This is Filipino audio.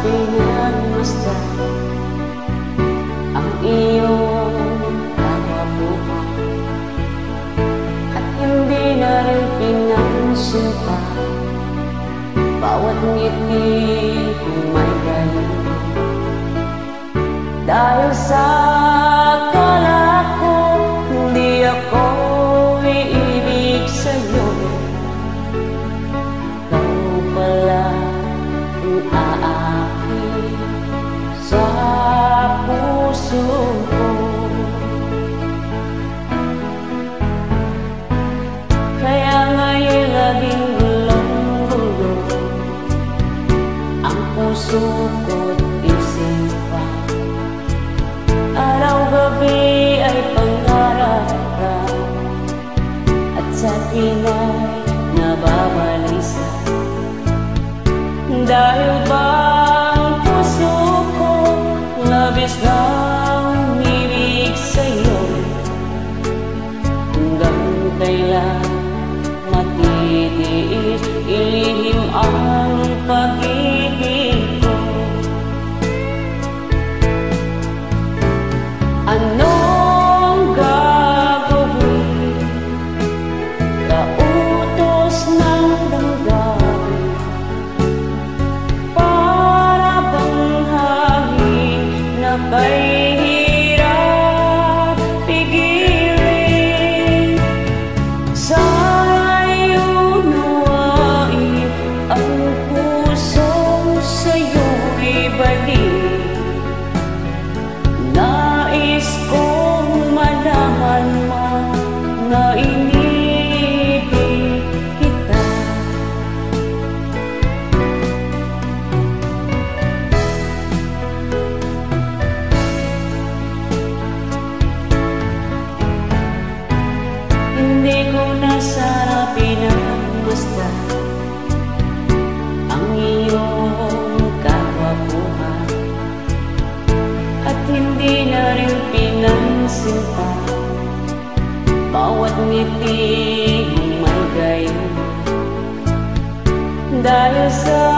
pinagmasdan ang iyong kagwapuhan at hindi na rin pinansinta bawat ngiti kung may gayon. Dahil sa akala ko hindi ako iibig sa'yo, ikaw pala ang aakit sa puso ko. Kaya ngayon laging gulong-gulo ang puso ko't isipan. Araw-gabi ay pangarap at sa akin ay nababalisa. Dahil ba ang puso ko labis na umibig sa'yo, hanggang kailan matitiis ilihim ang pag-ibig ko? Anong gagawin? Kautos ng damdamin, para bang hangin na kahirap pigilin. Sana'y unawain ang puso sa'yo'y balik. Nais kong malaman mo na inibig kita. Hindi ko na sana pinagmasdan ang iyong kagwapuhan at hindi na rin pinansinta bawat ngiti may gayon. Dahil sa